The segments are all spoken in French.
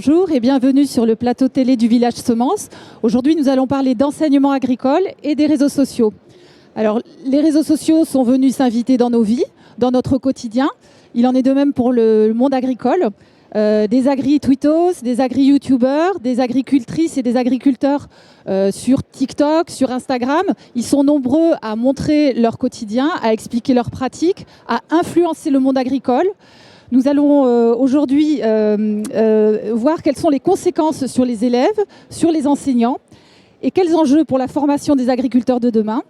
Bonjour et bienvenue sur le plateau télé du Village Semence. Aujourd'hui, nous allons parler d'enseignement agricole et des réseaux sociaux. Alors, les réseaux sociaux sont venus s'inviter dans nos vies, dans notre quotidien. Il en est de même pour le monde agricole. Des agri-twittos, des agri-youtubeurs, des agricultrices et des agriculteurs sur TikTok, sur Instagram. Ils sont nombreux à montrer leur quotidien, à expliquer leurs pratiques, à influencer le monde agricole. Nous allons aujourd'hui voir quelles sont les conséquences sur les élèves, sur les enseignants et quels enjeux pour la formation des agriculteurs de demain.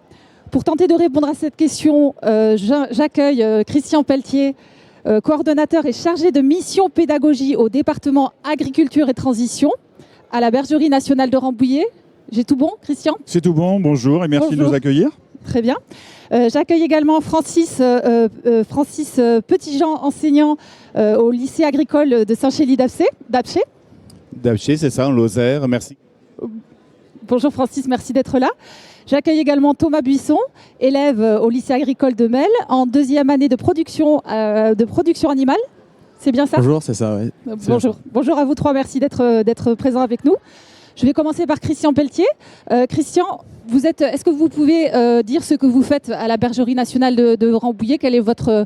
Pour tenter de répondre à cette question, j'accueille Christian Pelletier, coordonnateur et chargé de mission pédagogie au département Agriculture et Transition à la Bergerie nationale de Rambouillet. J'ai tout bon, Christian? C'est tout bon, bonjour et merci de nous accueillir. Très bien. J'accueille également Francis Petitjean, enseignant au lycée agricole de Saint-Chély-d'Apché. D'Apché, c'est ça, en Lozère, merci. Bonjour Francis, merci d'être là. J'accueille également Thomas Buisson, élève au lycée agricole de Melle, en deuxième année de production animale. C'est bien ça? Bonjour, c'est ça, oui. Bonjour. Bonjour à vous trois, merci d'être présents avec nous. Je vais commencer par Christian Pelletier. Christian, est-ce que vous pouvez dire ce que vous faites à la Bergerie nationale de Rambouillet? Quelle est votre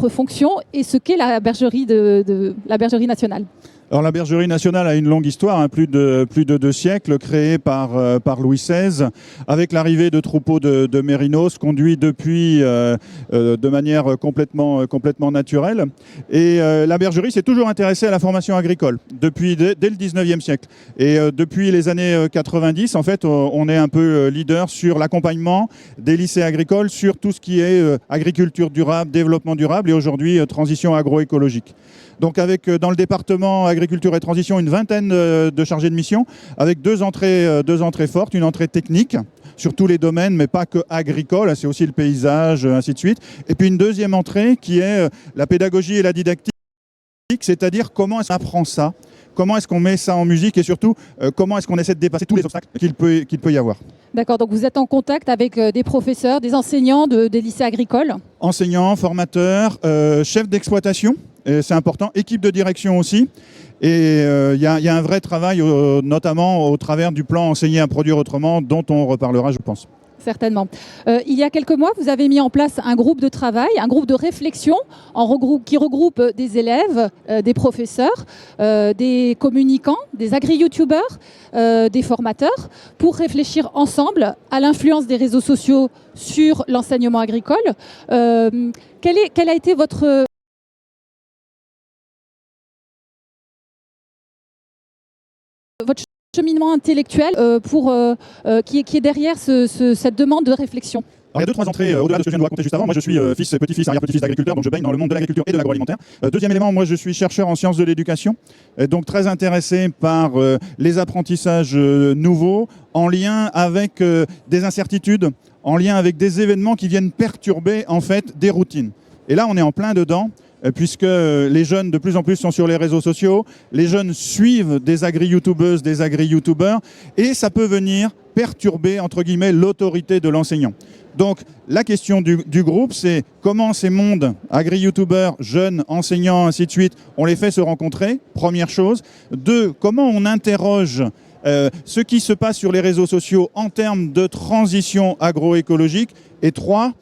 fonction et ce qu'est la Bergerie la Bergerie nationale? Alors la Bergerie nationale a une longue histoire, plus de 2 siècles, créée par Louis XVI, avec l'arrivée de troupeaux de mérinos, conduits depuis de manière complètement naturelle. Et la Bergerie s'est toujours intéressée à la formation agricole, dès le 19e siècle. Et depuis les années 90, en fait, on est un peu leader sur l'accompagnement des lycées agricoles, sur tout ce qui est agriculture durable, développement durable et aujourd'hui transition agroécologique. Donc avec dans le département Agriculture et Transition une vingtaine de chargés de mission avec deux entrées fortes, une entrée technique sur tous les domaines mais pas que agricole, c'est aussi le paysage, ainsi de suite. Et puis une deuxième entrée qui est la pédagogie et la didactique, c'est-à-dire comment est-ce qu'on apprend ça, comment est-ce qu'on met ça en musique et surtout comment est-ce qu'on essaie de dépasser tous les obstacles qu'il peut y avoir. D'accord, donc vous êtes en contact avec des professeurs, des enseignants des lycées agricoles? Enseignants, formateurs, chefs d'exploitation. C'est important, équipe de direction aussi. Et il y a un vrai travail, notamment au travers du plan Enseigner à produire autrement, dont on reparlera, je pense. Certainement. Il y a quelques mois, vous avez mis en place un groupe de travail, un groupe de réflexion qui regroupe des élèves, des professeurs, des communicants, des agri-youtubeurs, des formateurs, pour réfléchir ensemble à l'influence des réseaux sociaux sur l'enseignement agricole. Quel a été votre cheminement intellectuel qui est derrière cette demande de réflexion? Alors, il y a 2-3 entrées au-delà de ce que je viens de vous raconter juste avant. Moi, je suis fils, petit-fils, arrière-petit-fils d'agriculteur, donc je baigne dans le monde de l'agriculture et de l'agroalimentaire. Deuxième élément, moi, je suis chercheur en sciences de l'éducation, donc très intéressé par les apprentissages nouveaux, en lien avec des incertitudes, en lien avec des événements qui viennent perturber, en fait, des routines. Et là, on est en plein dedans, puisque les jeunes de plus en plus sont sur les réseaux sociaux, les jeunes suivent des agri-youtubeuses, des agri-youtubeurs, et ça peut venir perturber, entre guillemets, l'autorité de l'enseignant. Donc, la question du groupe, c'est comment ces mondes, agri-youtubeurs, jeunes, enseignants, ainsi de suite, on les fait se rencontrer, première chose. 2, comment on interroge ce qui se passe sur les réseaux sociaux en termes de transition agroécologique. Et 3,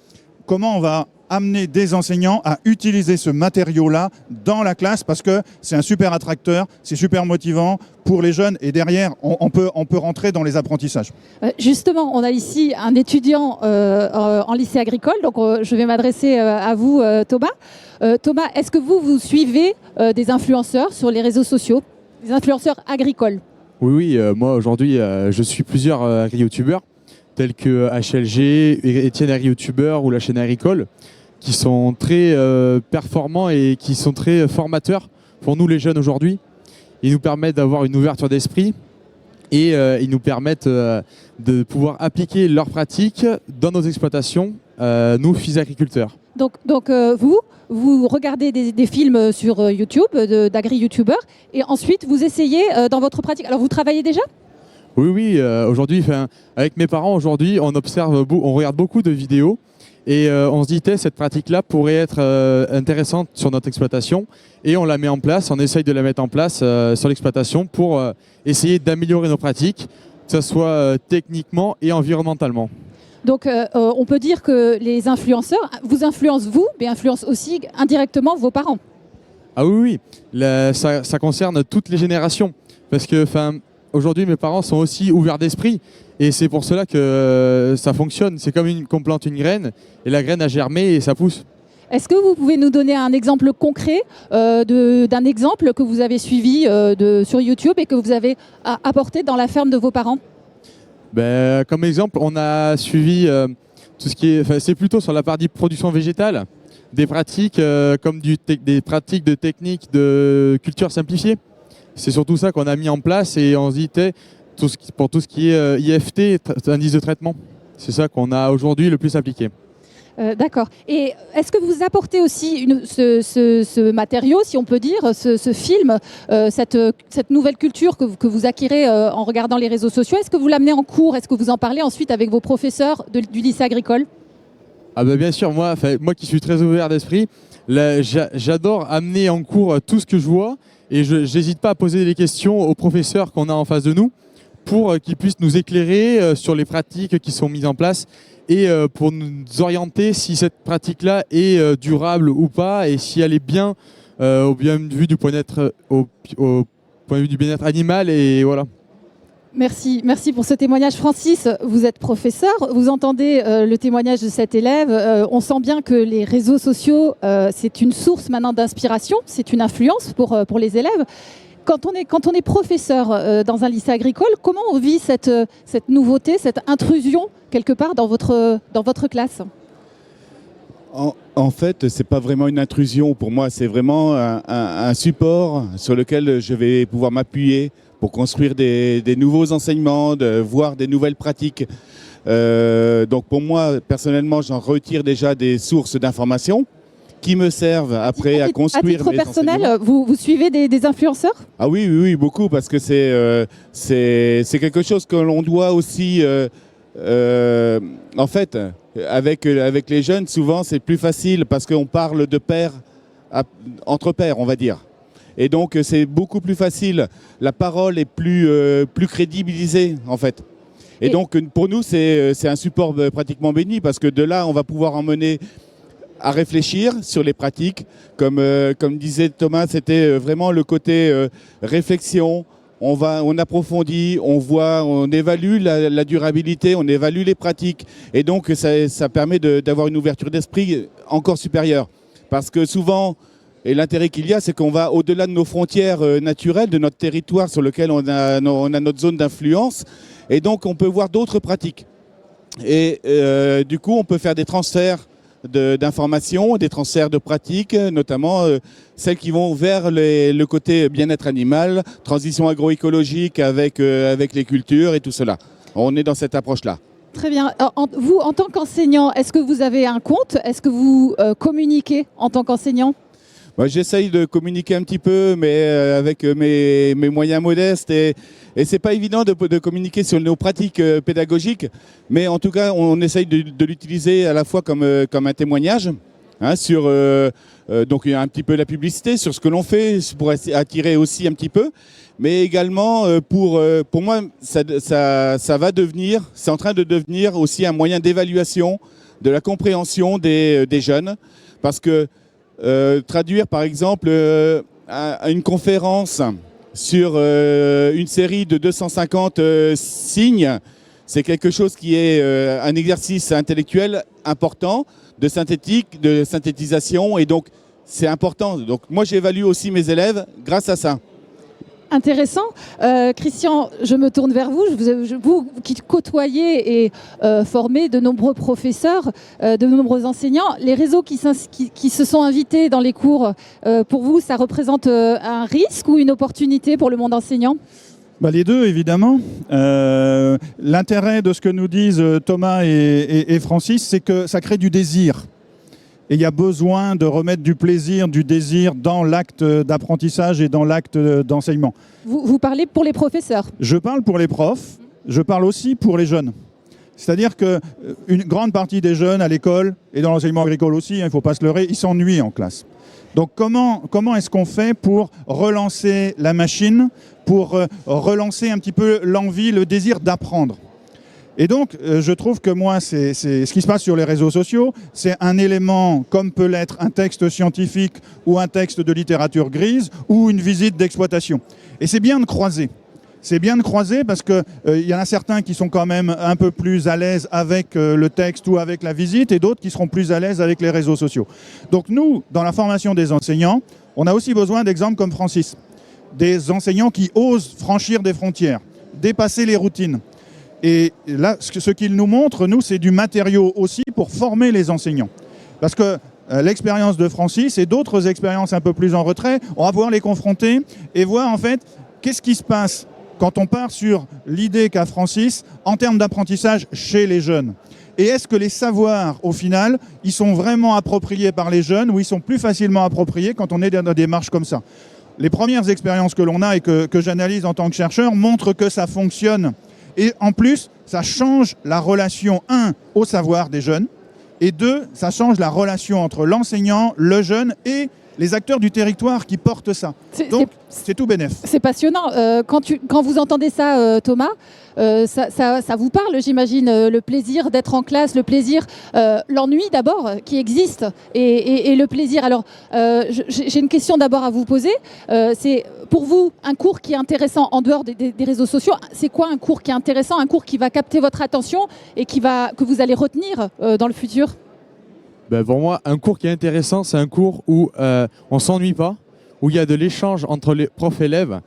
comment on va amener des enseignants à utiliser ce matériau-là dans la classe parce que c'est un super attracteur, c'est super motivant pour les jeunes et derrière, on peut rentrer dans les apprentissages. Justement, on a ici un étudiant en lycée agricole, donc je vais m'adresser à vous, Thomas. Thomas, est-ce que vous suivez des influenceurs sur les réseaux sociaux, des influenceurs agricoles? Oui, moi aujourd'hui, je suis plusieurs agri-youtubeurs tels que HLG, Étienne Agri-youtubeur ou la chaîne agricole, qui sont très performants et qui sont très formateurs pour nous les jeunes aujourd'hui. Ils nous permettent d'avoir une ouverture d'esprit et ils nous permettent de pouvoir appliquer leurs pratiques dans nos exploitations, nous, fils agriculteurs. Donc vous regardez des films sur YouTube d'agri-youtubeurs et ensuite vous essayez dans votre pratique. Alors vous travaillez déjà? Oui, aujourd'hui, avec mes parents, aujourd'hui, on regarde beaucoup de vidéos Et on se dit, cette pratique-là pourrait être intéressante sur notre exploitation. Et on la met en place, on essaye de la mettre en place sur l'exploitation pour essayer d'améliorer nos pratiques, que ce soit techniquement et environnementalement. Donc on peut dire que les influenceurs vous influencent vous, mais influencent aussi indirectement vos parents. Ah oui, ça concerne toutes les générations. Parce que aujourd'hui, mes parents sont aussi ouverts d'esprit. Et c'est pour cela que ça fonctionne. C'est comme qu'on plante une graine, et la graine a germé et ça pousse. Est-ce que vous pouvez nous donner un exemple concret d'un exemple que vous avez suivi sur YouTube et que vous avez apporté dans la ferme de vos parents? Comme exemple, on a suivi tout ce qui est... c'est plutôt sur la partie production végétale, des pratiques comme des pratiques de techniques de culture simplifiée. C'est surtout ça qu'on a mis en place et on se dit pour tout ce qui est IFT, indice de traitement. C'est ça qu'on a aujourd'hui le plus appliqué. D'accord. Et est-ce que vous apportez aussi ce matériau, si on peut dire, ce film, cette nouvelle culture que vous acquérez en regardant les réseaux sociaux, est-ce que vous l'amenez en cours? Est-ce que vous en parlez ensuite avec vos professeurs du lycée agricole? Bien sûr, moi qui suis très ouvert d'esprit, j'adore amener en cours tout ce que je vois et je n'hésite pas à poser des questions aux professeurs qu'on a en face de nous pour qu'ils puissent nous éclairer sur les pratiques qui sont mises en place et pour nous orienter si cette pratique-là est durable ou pas et si elle est bien au bien vue du point de vue du bien-être animal et voilà. Merci pour ce témoignage. Francis, vous êtes professeur, vous entendez le témoignage de cet élève. On sent bien que les réseaux sociaux, c'est une source maintenant d'inspiration, c'est une influence pour les élèves. Quand on est professeur dans un lycée agricole, comment on vit cette nouveauté, cette intrusion quelque part dans votre classe? En fait, ce n'est pas vraiment une intrusion. Pour moi, c'est vraiment un support sur lequel je vais pouvoir m'appuyer pour construire des nouveaux enseignements, voir des nouvelles pratiques. Donc pour moi, personnellement, j'en retire déjà des sources d'informations qui me servent après à construire mes enseignements. À titre personnel, vous suivez des influenceurs? Ah oui, beaucoup, parce que c'est quelque chose que l'on doit aussi... en fait, avec les jeunes, souvent, c'est plus facile parce qu'on parle de pairs, entre pairs, on va dire. Et donc, c'est beaucoup plus facile. La parole est plus crédibilisée, en fait. Et donc, pour nous, c'est un support pratiquement béni parce que de là, on va pouvoir emmener à réfléchir sur les pratiques. Comme disait Thomas, c'était vraiment le côté réflexion. On approfondit, on voit, on évalue la durabilité, on évalue les pratiques. Et donc, ça permet d'avoir une ouverture d'esprit encore supérieure. Parce que souvent... Et l'intérêt qu'il y a, c'est qu'on va au-delà de nos frontières naturelles, de notre territoire sur lequel on a notre zone d'influence. Et donc, on peut voir d'autres pratiques. Et du coup, on peut faire des transferts d'informations, des transferts de pratiques, notamment celles qui vont vers le côté bien-être animal, transition agroécologique avec les cultures et tout cela. On est dans cette approche-là. Très bien. Vous, en tant qu'enseignant, est-ce que vous avez un compte? Est-ce que vous communiquez en tant qu'enseignant? J'essaye de communiquer un petit peu, mais avec mes moyens modestes. Et ce n'est pas évident de communiquer sur nos pratiques pédagogiques. Mais en tout cas, on essaye de l'utiliser à la fois comme un témoignage, hein, sur donc un petit peu la publicité, sur ce que l'on fait, pour attirer aussi un petit peu. Mais également, pour moi, ça va devenir, c'est en train de devenir aussi un moyen d'évaluation de la compréhension des jeunes. Parce que traduire par exemple une conférence sur une série de 250 signes, c'est quelque chose qui est un exercice intellectuel important, de synthétisation, et donc c'est important. Donc moi j'évalue aussi mes élèves grâce à ça. Intéressant. Christian, je me tourne vers vous. Vous qui côtoyez et formez de nombreux professeurs, de nombreux enseignants, les réseaux qui se sont invités dans les cours, pour vous, ça représente un risque ou une opportunité pour le monde enseignant? Les deux, évidemment. L'intérêt de ce que nous disent Thomas et Francis, c'est que ça crée du désir. Et il y a besoin de remettre du plaisir, du désir dans l'acte d'apprentissage et dans l'acte d'enseignement. Vous parlez pour les professeurs? Je parle pour les profs, je parle aussi pour les jeunes. C'est-à-dire qu'une grande partie des jeunes à l'école, et dans l'enseignement agricole aussi, il ne faut pas se leurrer, ils s'ennuient en classe. Donc comment est-ce qu'on fait pour relancer la machine, pour relancer un petit peu l'envie, le désir d'apprendre? Et donc, je trouve que moi, c'est ce qui se passe sur les réseaux sociaux, c'est un élément comme peut l'être un texte scientifique ou un texte de littérature grise ou une visite d'exploitation. Et c'est bien de croiser. C'est bien de croiser parce qu'il y en a certains qui sont quand même un peu plus à l'aise avec le texte ou avec la visite et d'autres qui seront plus à l'aise avec les réseaux sociaux. Donc nous, dans la formation des enseignants, on a aussi besoin d'exemples comme Francis. Des enseignants qui osent franchir des frontières, dépasser les routines. Et là, ce qu'ils nous montrent, nous, c'est du matériau aussi pour former les enseignants. Parce que l'expérience de Francis et d'autres expériences un peu plus en retrait, on va pouvoir les confronter et voir en fait qu'est-ce qui se passe quand on part sur l'idée qu'a Francis en termes d'apprentissage chez les jeunes. Et est-ce que les savoirs, au final, ils sont vraiment appropriés par les jeunes ou ils sont plus facilement appropriés quand on est dans des démarches comme ça? Les premières expériences que l'on a et que j'analyse en tant que chercheur montrent que ça fonctionne. Et en plus, ça change la relation, 1, au savoir des jeunes, et 2, ça change la relation entre l'enseignant, le jeune et les acteurs du territoire qui portent ça. Donc, c'est tout bénef. C'est passionnant. Quand vous entendez ça, Thomas, ça vous parle, j'imagine, le plaisir d'être en classe, le plaisir, l'ennui d'abord qui existe et le plaisir. Alors, j'ai une question d'abord à vous poser. C'est pour vous un cours qui est intéressant en dehors des réseaux sociaux. C'est quoi un cours qui est intéressant, un cours qui va capter votre attention et que vous allez retenir dans le futur? Pour moi, un cours qui est intéressant, c'est un cours où on ne s'ennuie pas, où il y a de l'échange entre les profs et élèves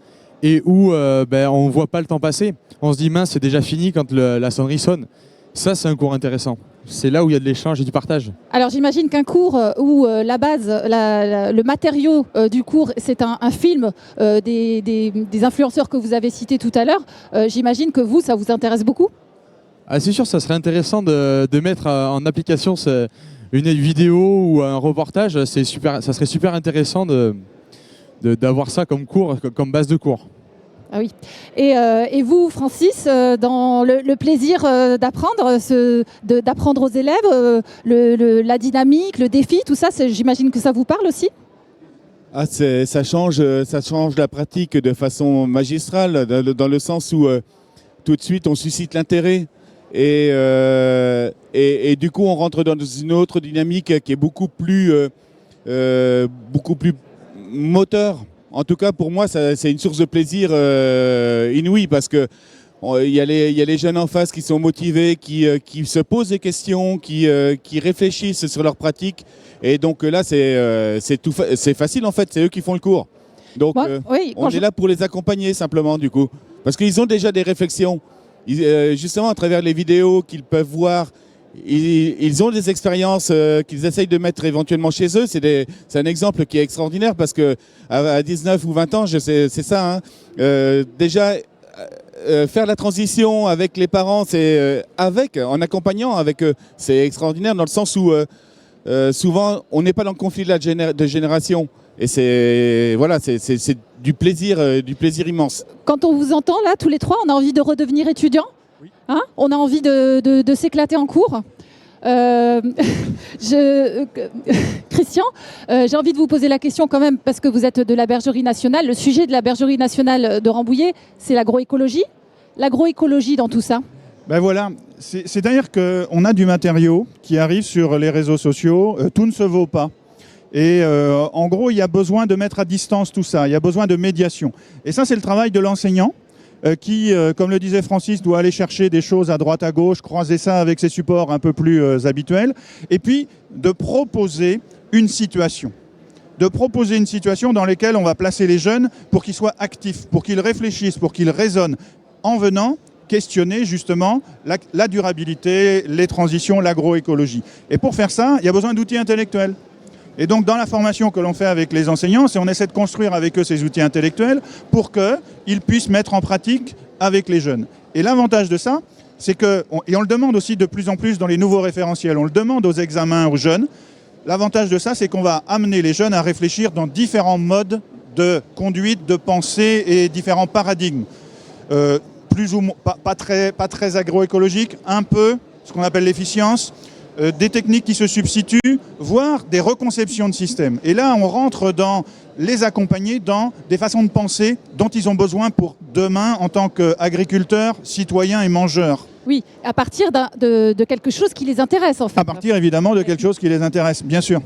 et où on ne voit pas le temps passer. On se dit, mince, c'est déjà fini quand la sonnerie sonne. Ça, c'est un cours intéressant. C'est là où il y a de l'échange et du partage. Alors, j'imagine qu'un cours où la base, le matériau du cours, c'est un film des influenceurs que vous avez cités tout à l'heure. J'imagine que vous, ça vous intéresse beaucoup? C'est sûr, ça serait intéressant de mettre en application une vidéo ou un reportage. Ça serait super intéressant d'avoir ça comme cours, comme base de cours. Ah oui. Et vous, Francis, dans le plaisir d'apprendre, d'apprendre aux élèves, la dynamique, le défi, tout ça, j'imagine que ça vous parle aussi? Ça change la pratique de façon magistrale, dans le sens où tout de suite on suscite l'intérêt. Et du coup, on rentre dans une autre dynamique qui est beaucoup plus moteur. En tout cas, pour moi, c'est une source de plaisir inouïe parce que il y a les jeunes en face qui sont motivés, qui se posent des questions, qui réfléchissent sur leur pratique. Et donc là, c'est facile en fait, c'est eux qui font le cours. Donc on est là pour les accompagner simplement du coup. Parce qu'ils ont déjà des réflexions. Justement, à travers les vidéos qu'ils peuvent voir, ils ont des expériences qu'ils essayent de mettre éventuellement chez eux. C'est un exemple qui est extraordinaire parce que à 19 ou 20 ans, c'est ça. Déjà, faire la transition avec les parents, en accompagnant avec eux, c'est extraordinaire dans le sens où souvent, on n'est pas dans le conflit de génération. Et c'est du plaisir immense. Quand on vous entend là, tous les trois, on a envie de redevenir étudiant. Oui. Hein, on a envie de s'éclater en cours. Christian, j'ai envie de vous poser la question quand même, parce que vous êtes de la Bergerie nationale. Le sujet de la Bergerie nationale de Rambouillet, c'est l'agroécologie. L'agroécologie dans tout ça. Voilà, c'est-à-dire qu'on a du matériau qui arrive sur les réseaux sociaux. Tout ne se vaut pas. Et en gros, il y a besoin de mettre à distance tout ça. Il y a besoin de médiation. Et ça, c'est le travail de l'enseignant qui, comme le disait Francis, doit aller chercher des choses à droite, à gauche, croiser ça avec ses supports un peu plus habituels. Et puis, de proposer une situation. De proposer une situation dans laquelle on va placer les jeunes pour qu'ils soient actifs, pour qu'ils réfléchissent, pour qu'ils raisonnent, en venant questionner justement la durabilité, les transitions, l'agroécologie. Et pour faire ça, il y a besoin d'outils intellectuels. Et donc, dans la formation que l'on fait avec les enseignants, on essaie de construire avec eux ces outils intellectuels pour qu'ils puissent mettre en pratique avec les jeunes. Et l'avantage de ça, c'est et on le demande aussi de plus en plus dans les nouveaux référentiels, on le demande aux examens aux jeunes, l'avantage de ça, c'est qu'on va amener les jeunes à réfléchir dans différents modes de conduite, de pensée et différents paradigmes. plus ou moins, pas très agroécologiques, un peu ce qu'on appelle l'efficience, des techniques qui se substituent, voire des reconceptions de systèmes. Et là, on rentre dans les accompagner dans des façons de penser dont ils ont besoin pour demain en tant qu'agriculteurs, citoyens et mangeurs. Oui, à partir de quelque chose qui les intéresse en fait. À partir évidemment de quelque chose qui les intéresse, bien sûr.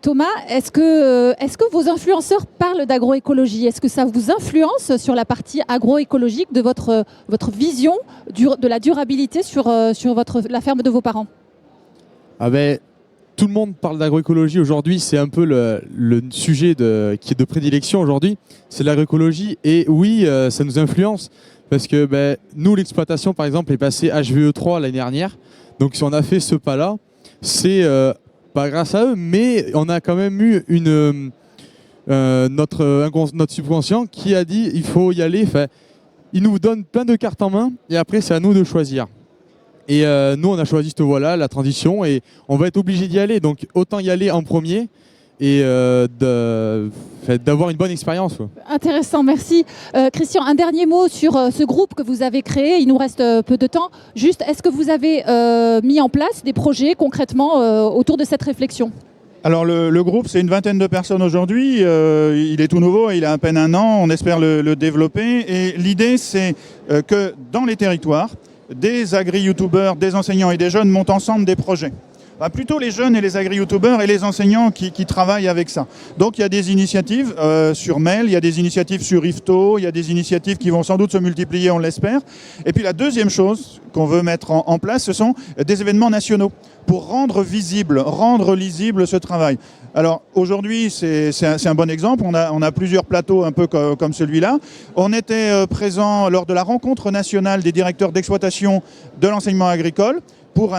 Thomas, est-ce que vos influenceurs parlent d'agroécologie? Est-ce que ça vous influence sur la partie agroécologique de votre vision de la durabilité sur la ferme de vos parents? Ah ben, tout le monde parle d'agroécologie aujourd'hui, c'est un peu le sujet qui est de prédilection aujourd'hui, c'est l'agroécologie. Et oui, ça nous influence parce que nous, l'exploitation par exemple est passée HVE3 l'année dernière. Donc si on a fait ce pas-là, c'est pas grâce à eux, mais on a quand même eu notre subconscient qui a dit il faut y aller. Enfin, il nous donne plein de cartes en main et après c'est à nous de choisir. Et nous, on a choisi cette voie-là, la transition, et on va être obligé d'y aller. Donc, autant y aller en premier et d'avoir une bonne expérience. Intéressant, merci. Christian, un dernier mot sur ce groupe que vous avez créé. Il nous reste peu de temps. Juste, est-ce que vous avez mis en place des projets concrètement autour de cette réflexion ? Alors le groupe, c'est une vingtaine de personnes aujourd'hui. Il est tout nouveau, il a à peine 1 an. On espère le développer. Et l'idée, c'est que dans les territoires, des agri-youtubeurs, des enseignants et des jeunes montent ensemble des projets. Plutôt les jeunes et les agri-youtubeurs et les enseignants qui travaillent avec ça. Donc il y a des initiatives sur Mail, il y a des initiatives sur Ifto, il y a des initiatives qui vont sans doute se multiplier, on l'espère. Et puis la deuxième chose qu'on veut mettre en place, ce sont des événements nationaux pour rendre visible, rendre lisible ce travail. Alors aujourd'hui, c'est un bon exemple. On a plusieurs plateaux un peu comme celui-là. On était présent lors de la rencontre nationale des directeurs d'exploitation de l'enseignement agricole pour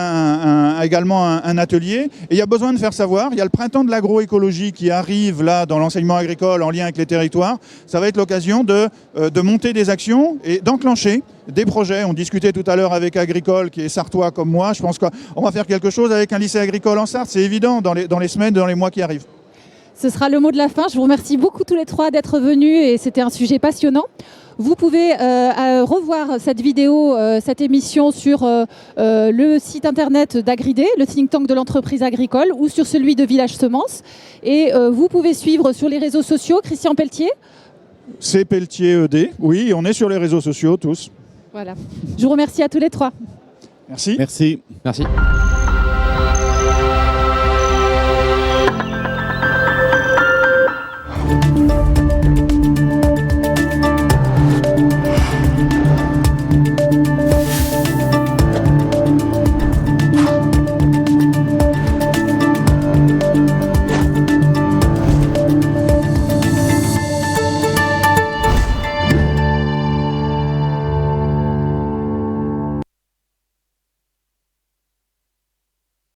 également un atelier. Et il y a besoin de faire savoir, il y a le printemps de l'agroécologie qui arrive là dans l'enseignement agricole en lien avec les territoires. Ça va être l'occasion de monter des actions et d'enclencher des projets. On discutait tout à l'heure avec Agricole, qui est sartois comme moi. Je pense qu'on va faire quelque chose avec un lycée agricole en Sarthe. C'est évident dans les semaines, dans les mois qui arrivent. Ce sera le mot de la fin. Je vous remercie beaucoup tous les trois d'être venus et c'était un sujet passionnant. Vous pouvez revoir cette vidéo, cette émission sur le site internet d'Agridé, le think tank de l'entreprise agricole, ou sur celui de Village Semences. Et vous pouvez suivre sur les réseaux sociaux Christian Pelletier. C'est Pelletier ED. Oui, on est sur les réseaux sociaux tous. Voilà. Je vous remercie à tous les trois. Merci. Merci. Merci.